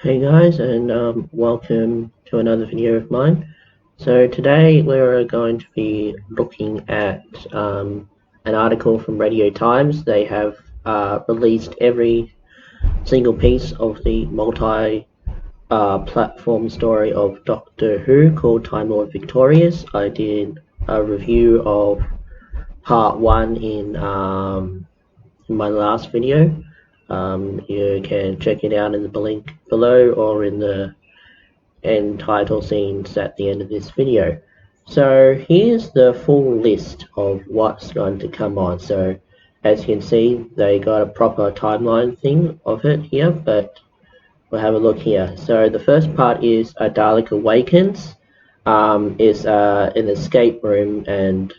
Hey guys, and welcome to another video of mine. So today we're going to be looking at an article from Radio Times. They have released every single piece of the multi-platform story of Doctor Who called Time Lord Victorious. I did a review of part 1 in my last video. You can check it out in the link below or in the end title scenes at the end of this video. So here's the full list of what's going to come on. So as you can see, they got a proper timeline thing of it here, but we'll have a look here. So the first part is A Dalek Awakens. Is an escape room, and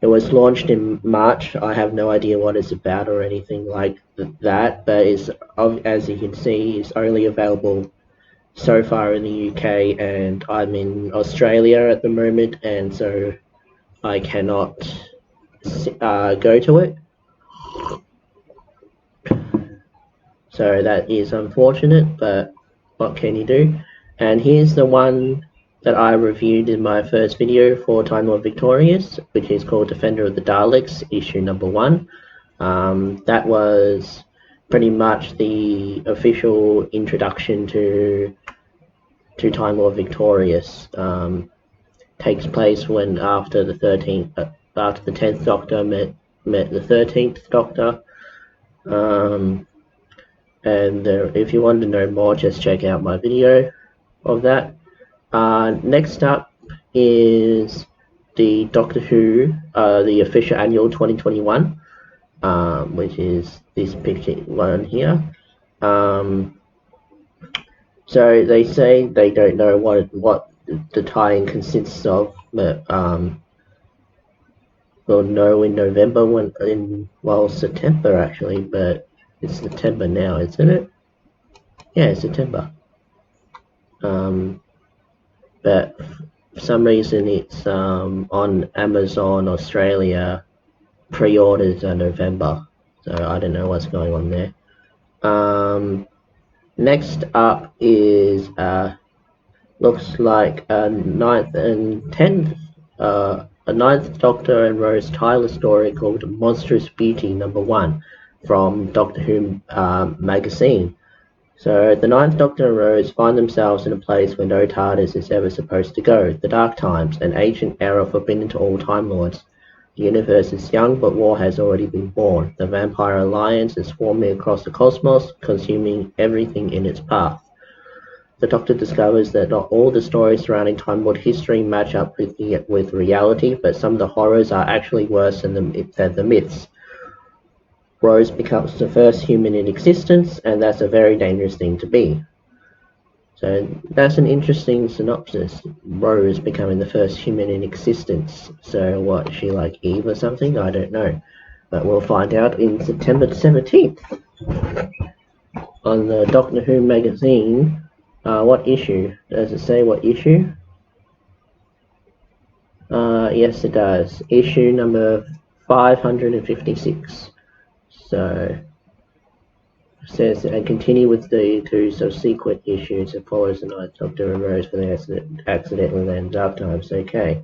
it was launched in March. I have no idea what it's about or anything like that, but it's, as you can see, it's only available so far in the UK, and I'm in Australia at the moment, and so I cannot go to it. So that is unfortunate, but what can you do? And here's the one that I reviewed in my first video for Time Lord Victorious, which is called Defender of the Daleks, issue number 1. That was pretty much the official introduction to Time Lord Victorious. Takes place when after the 10th Doctor met the 13th Doctor. And if you want to know more, just check out my video of that. Next up is the Doctor Who, the official annual 2021, which is this picture one here. So they say they don't know what the tie-in consists of, but we'll know in November September actually, but it's September now, isn't it? Yeah, it's September. But for some reason it's on Amazon Australia. Pre-orders are November, so I don't know what's going on there. Next up is looks like a ninth Doctor and Rose Tyler story called Monstrous Beauty #1 from Doctor Who magazine. So the Ninth Doctor and Rose find themselves in a place where no TARDIS is ever supposed to go, the Dark Times, an ancient era forbidden to all Time Lords. The universe is young, but war has already been born. The Vampire Alliance is swarming across the cosmos, consuming everything in its path. The Doctor discovers that not all the stories surrounding Time Lord history match up with reality, but some of the horrors are actually worse than the myths. Rose becomes the first human in existence, and that's a very dangerous thing to be. So that's an interesting synopsis. Rose becoming the first human in existence. So what, is she like Eve or something? I don't know. But we'll find out in September 17th. On the Doctor Who magazine, what issue? Does it say what issue? Yes it does. Issue number 556. So it says, and continue with the two subsequent issues that follows the Ninth Doctor and Rose for the accidentally land Dark Times. Okay.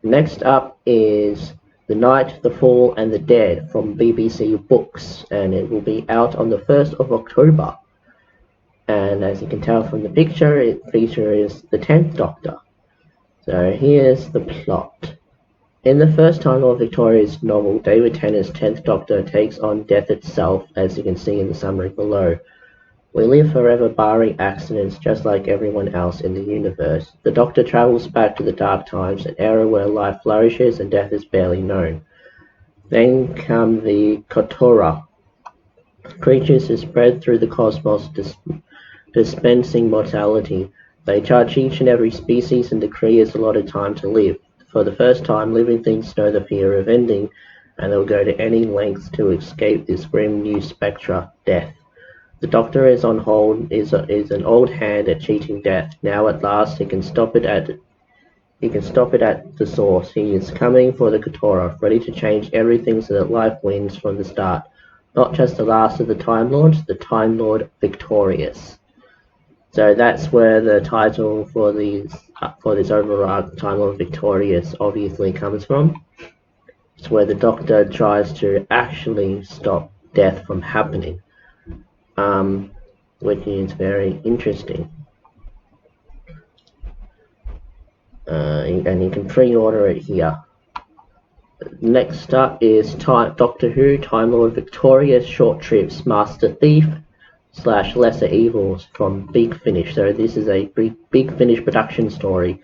Next up is The Night, the Fall and the Dead from BBC Books, and it will be out on the 1st of October. And as you can tell from the picture, it features the 10th Doctor. So here's the plot. In the first Time Lord Victorious novel, David Tennant's 10th Doctor takes on death itself, as you can see in the summary below. We live forever barring accidents, just like everyone else in the universe. The Doctor travels back to the Dark Times, an era where life flourishes and death is barely known. Then come the Kotora, creatures who spread through the cosmos, dispensing mortality. They judge each and every species and decree its allotted time to live. For the first time, living things know the fear of ending, and they'll go to any lengths to escape this grim new spectre, death. The Doctor is on hold, is an old hand at cheating death. Now at last he can stop it at the source. He is coming for the Kotora, ready to change everything so that life wins from the start. Not just the last of the Time Lords, the Time Lord Victorious. So that's where the title for this overarching Time Lord Victorious obviously comes from. It's where the Doctor tries to actually stop death from happening, which is very interesting. And you can pre-order it here. Next up is Doctor Who Time Lord Victorious Short Trips Master Thief / Lesser Evils from Big Finish. So this is a Big Finish production story,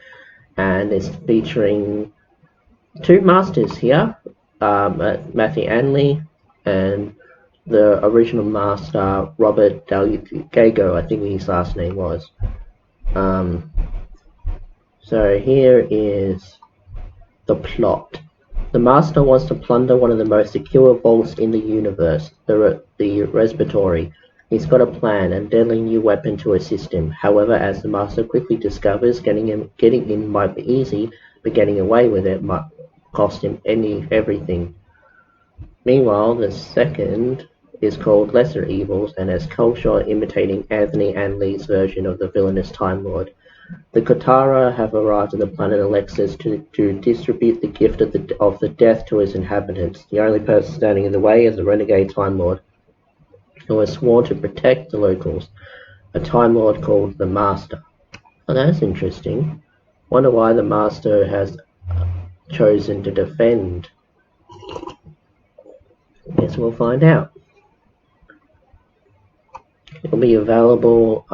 and it's featuring two masters here, Matthew Anley and the original master Robert Gago, I think his last name was. So here is the plot. The Master wants to plunder one of the most secure vaults in the universe, the Respiratory. He's got a plan and deadly new weapon to assist him. However, as the Master quickly discovers, getting in might be easy, but getting away with it might cost him everything. Meanwhile, the second is called Lesser Evils and has Culshaw imitating Anthony Anley's version of the villainous Time Lord. The Katara have arrived on the planet Alexis to distribute the gift of the death to its inhabitants. The only person standing in the way is the renegade Time Lord, who has sworn to protect the locals, a Time Lord called the Master. Oh, that's interesting. Wonder why the Master has chosen to defend. Guess we'll find out. It'll be available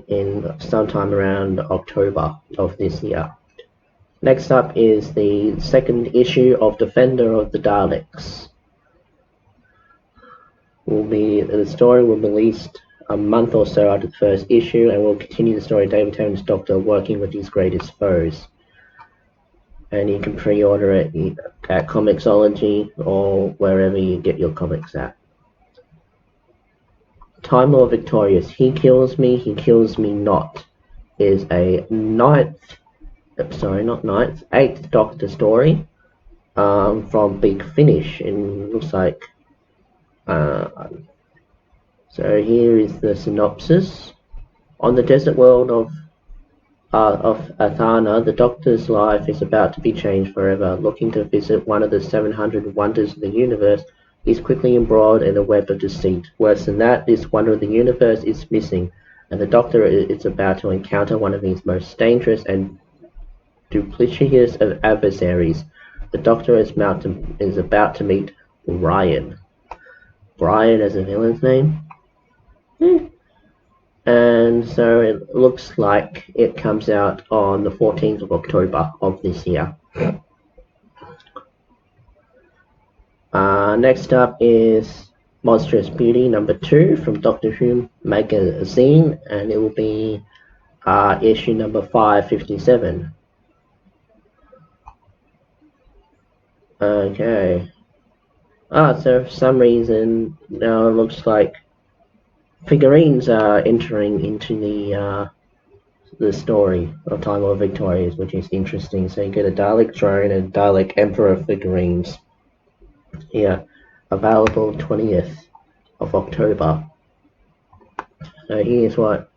in sometime around October of this year. Next up is the second issue of Defender of the Daleks. The story will be released a month or so after the first issue, and will continue the story of David Tennant's Doctor working with his greatest foes. And you can pre-order it at Comixology or wherever you get your comics at. Time Lord Victorious, He Kills Me Not, is a eighth Doctor story from Big Finish, and looks like so here is the synopsis. On the desert world of Athana, the Doctor's life is about to be changed forever. Looking to visit one of the 700 wonders of the universe, he's quickly embroiled in a web of deceit. Worse than that, this wonder of the universe is missing, and the Doctor is about to encounter one of his most dangerous and duplicitous of adversaries. The Doctor is about to meet Brian. Brian as a villain's name? And so it looks like it comes out on the 14th of October of this year. Next up is Monstrous Beauty number 2 from Doctor Who magazine, and it will be issue number 557. Okay. So for some reason now it looks like figurines are entering into the story of Time Lord Victorious, which is interesting. So you get a Dalek drone and Dalek Emperor figurines here, available 20th of October. So here's what.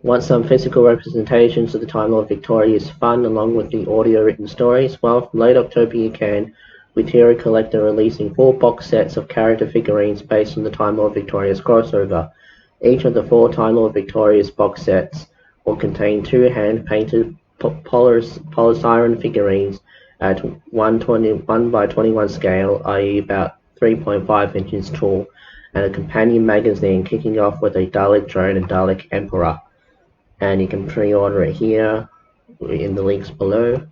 Want some physical representations of the Time Lord Victorious fun along with the audio written stories? Well, from late October you can, with Hero Collector releasing 4 box sets of character figurines based on the Time Lord Victorious crossover. Each of the 4 Time Lord Victorious box sets will contain 2 hand-painted Polystyrene figurines at 1 by 21 scale, i.e. about 3.5 inches tall, and a companion magazine kicking off with a Dalek drone and Dalek Emperor. And you can pre-order it here in the links below.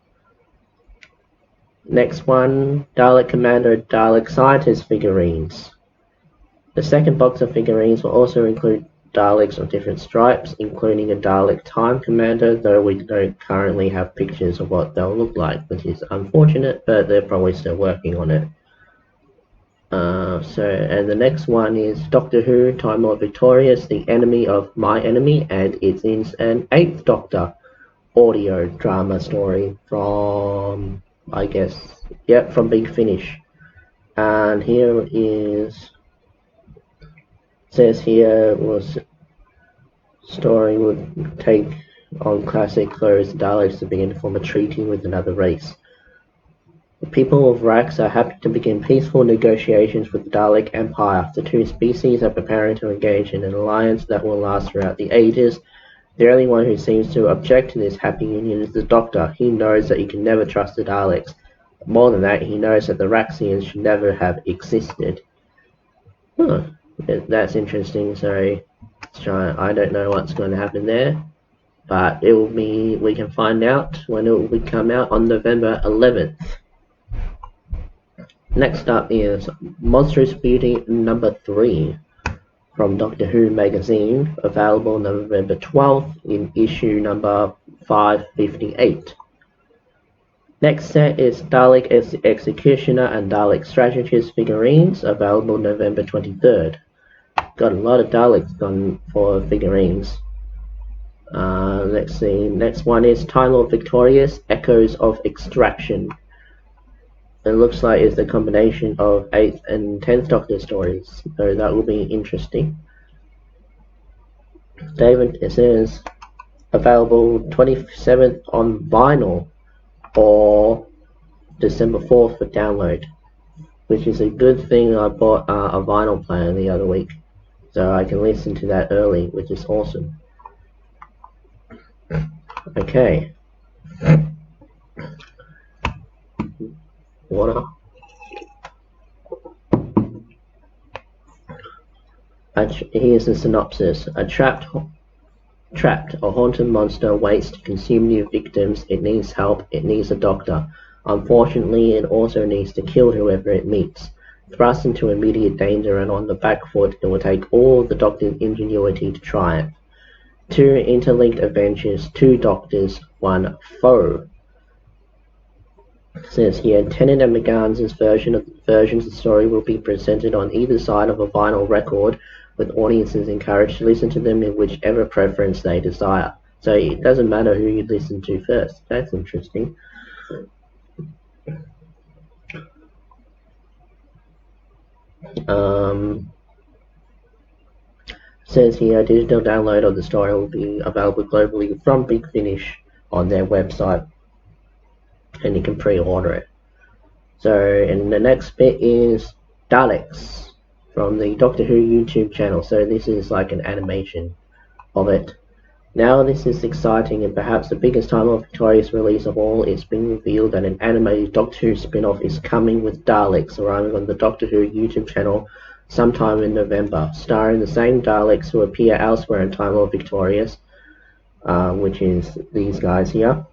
Next one, Dalek Commander Dalek Scientist figurines. The second box of figurines will also include Daleks of different stripes, including a Dalek Time Commander, though we don't currently have pictures of what they'll look like, which is unfortunate, but they're probably still working on it. And the next one is Doctor Who Time Lord Victorious, The Enemy of My Enemy, and it's in an 8th Doctor audio drama story from, I guess, from Big Finish. And here is, says here was story would take on classic clothes. The Daleks to begin to form a treaty with another race. The people of Rax are happy to begin peaceful negotiations with the Dalek Empire. The two species are preparing to engage in an alliance that will last throughout the ages. The only one who seems to object to this happy union is the Doctor. He knows that he can never trust the Daleks. More than that, he knows that the Raxians should never have existed. Huh. That's interesting. So, I don't know what's going to happen there, but it will be. We can find out when it will come out on November 11th. Next up is Monstrous Beauty number 3 from Doctor Who magazine, available November 12th in issue number 558. Next set is Dalek Executioner and Dalek Strategist figurines, available November 23rd. Got a lot of Daleks done for figurines. Let's see. Next one is Time Lord Victorious, Echoes of Extraction. It looks like it's a combination of 8th and 10th Doctor stories, so that will be interesting. David, it says available 27th on vinyl or December 4th for download, which is a good thing. I bought a vinyl player the other week, so I can listen to that early, which is awesome. Okay. Water. Here's the synopsis. A trapped or haunted monster waits to consume new victims. It needs help. It needs a doctor. Unfortunately, it also needs to kill whoever it meets. Thrust into immediate danger and on the back foot, it will take all the Doctor's ingenuity to triumph. 2 interlinked adventures, 2 doctors, 1 foe. It says here, Tennant and McGann's versions of the story will be presented on either side of a vinyl record, with audiences encouraged to listen to them in whichever preference they desire. So it doesn't matter who you listen to first. That's interesting. Says here, a digital download of the story will be available globally from Big Finish on their website, and you can pre-order it. So, and the next bit is Daleks from the Doctor Who YouTube channel. So this is like an animation of it. Now this is exciting and perhaps the biggest Time Lord Victorious release of all. It's been revealed that an animated Doctor Who spin-off is coming with Daleks, arriving on the Doctor Who YouTube channel sometime in November, starring the same Daleks who appear elsewhere in Time Lord Victorious, which is these guys here,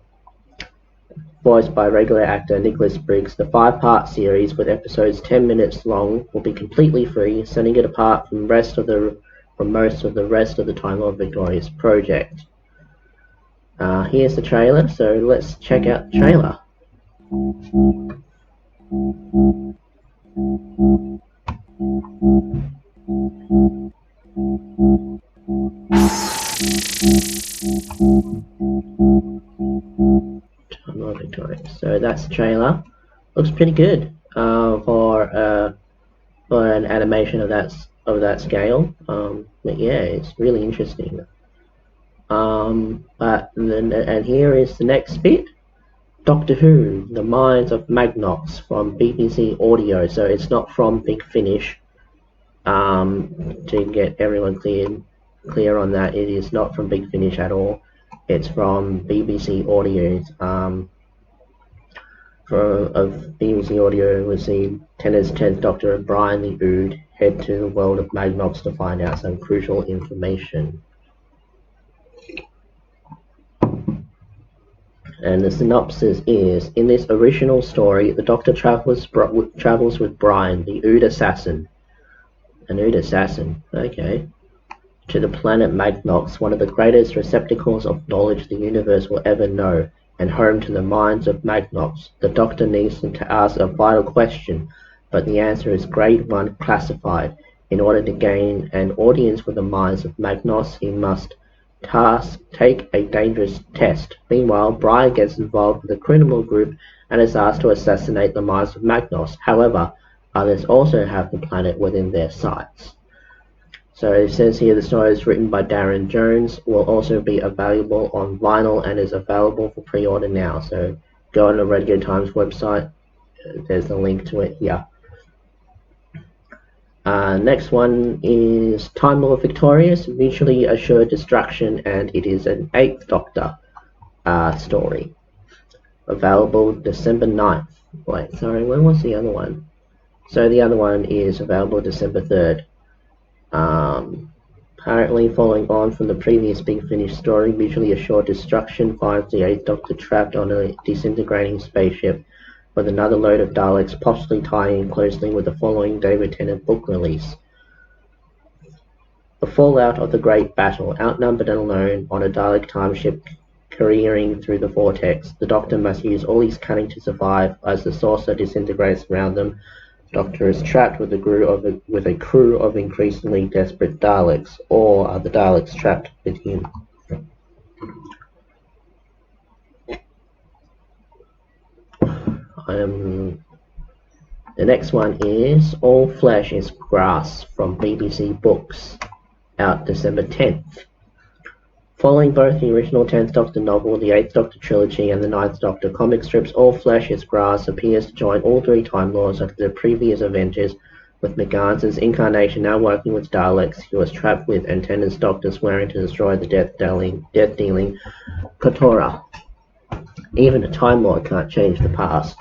voiced by regular actor Nicholas Briggs. The 5-part series, with episodes 10 minutes long, will be completely free, setting it apart from most of the rest of the Time Lord Victorious project. Here's the trailer, so let's check out the trailer. Time Lord Victorious. So that's the trailer. Looks pretty good for an animation of that scale. But yeah, it's really interesting. And here is the next bit. Doctor Who, The Minds of Magnox from BBC Audio. So it's not from Big Finish. To get everyone clear on that, it is not from Big Finish at all. It's from BBC Audio. Of BBC Audio, we see Tennant's 10th Doctor and Brian the Ood head to the world of Magnox to find out some crucial information. And the synopsis is, in this original story, the Doctor travels with Brian, the Ood assassin. An Ood assassin, okay. To the planet Magnox, one of the greatest receptacles of knowledge the universe will ever know, and home to the minds of Magnox. The Doctor needs to ask a vital question, but the answer is Grade 1 classified. In order to gain an audience with the minds of Magnox, he must take a dangerous test. Meanwhile, Brian gets involved with a criminal group and is asked to assassinate the minds of Magnox. However, others also have the planet within their sights. So it says here the story is written by Darren Jones, will also be available on vinyl and is available for pre-order now. So go on the Radio Times website, there's a link to it here. Next one is Time Lord Victorious, Mutually Assured Destruction, and it is an 8th Doctor story. Available December 9th. Wait, sorry, when was the other one? So the other one is available December 3rd. Apparently following on from the previous Big Finish story, Mutually Assured Destruction finds the 8th Doctor trapped on a disintegrating spaceship with another load of Daleks, possibly tying closely with the following David Tennant book release. The fallout of the Great Battle, outnumbered and alone on a Dalek timeship careering through the vortex, the Doctor must use all his cunning to survive as the saucer disintegrates around them. The Doctor is trapped with a crew of increasingly desperate Daleks, or are the Daleks trapped with him? The next one is All Flesh is Grass from BBC Books, out December 10th. Following both the original 10th Doctor novel, the 8th Doctor trilogy, and the 9th Doctor comic strips, All Flesh is Grass appears to join all three Time Lords after the previous adventures, with McGantz's incarnation now working with Daleks he was trapped with, and Tennant's Doctor swearing to destroy the death-dealing Kotora. Even a Time Lord can't change the past.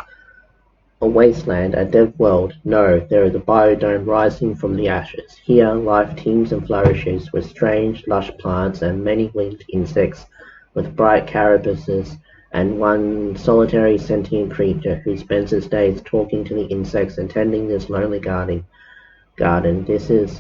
A wasteland, a dead world. No, there is a biodome rising from the ashes. Here, life teems and flourishes with strange, lush plants and many winged insects, with bright carapaces, and one solitary sentient creature who spends his days talking to the insects and tending this lonely garden. This is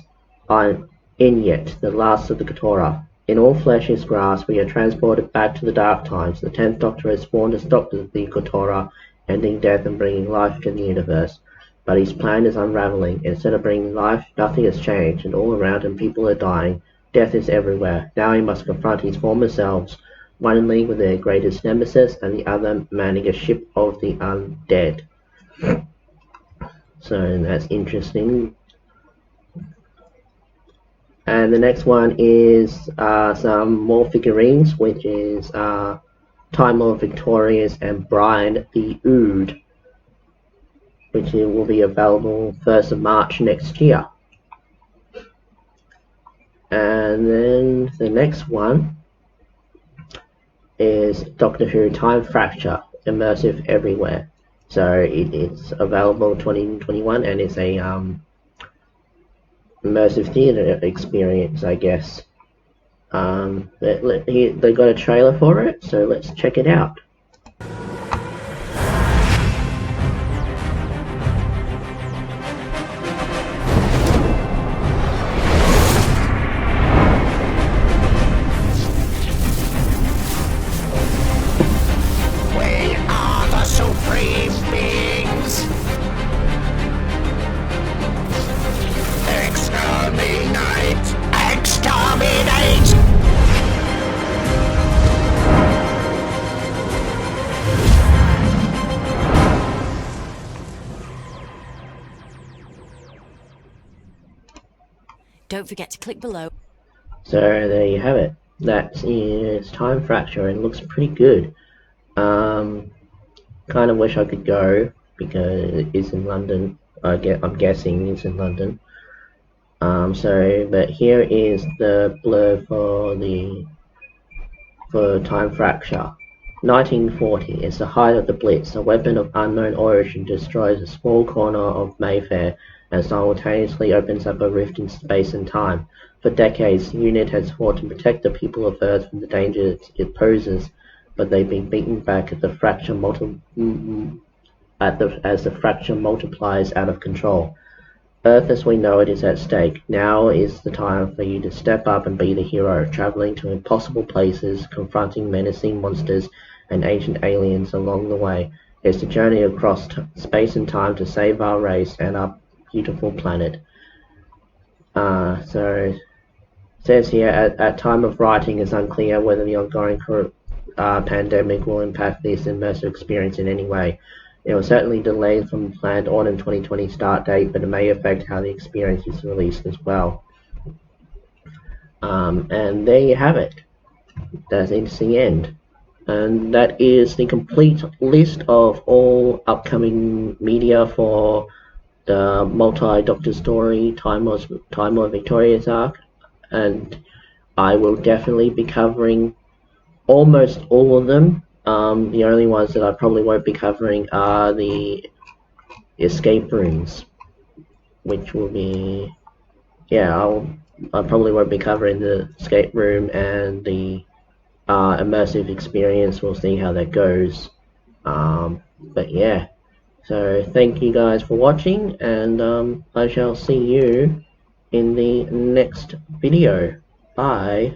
Inyet, the last of the Kotora. In All Flesh is Grass, we are transported back to the dark times. The 10th Doctor has sworn to stop the Kotora, ending death and bringing life to the universe. But his plan is unraveling. Instead of bringing life, nothing has changed, and all around him people are dying. Death is everywhere. Now he must confront his former selves, one in league with their greatest nemesis, and the other manning a ship of the undead. So that's interesting. And the next one is some more figurines, which is Time Lord Victorious and Brian the Ood, which will be available 1st of March next year. And then the next one is Doctor Who Time Fracture, Immersive Everywhere. So it's available 2021, and it's a immersive theatre experience, I guess. They got a trailer for it, so let's check it out. We are the supreme beings. Exterminate! Exterminate! Don't forget to click below. So there you have it. That is Time Fracture, and it looks pretty good. Kind of wish I could go because it is in London. I'm guessing it's in London. But here is the blurb for Time Fracture. 1940 is the height of the Blitz. A weapon of unknown origin destroys a small corner of Mayfair and simultaneously opens up a rift in space and time. For decades, the unit has fought to protect the people of Earth from the dangers it poses, but they've been beaten back as the fracture multiplies out of control. Earth as we know it is at stake. Now is the time for you to step up and be the hero, traveling to impossible places, confronting menacing monsters and ancient aliens along the way. It's a journey across space and time to save our race and our beautiful planet. So it says here, at time of writing, it's unclear whether the ongoing pandemic will impact this immersive experience in any way. It was certainly delayed from the planned autumn 2020 start date, but it may affect how the experience is released as well. And there you have it. That's the end. And that is the complete list of all upcoming media for the multi-Doctor Story Time Lord Victorious arc. And I will definitely be covering almost all of them. The only ones that I probably won't be covering are the escape rooms, which will be, yeah, I probably won't be covering the escape room and the immersive experience. We'll see how that goes. But yeah, so thank you guys for watching, and I shall see you in the next video. Bye.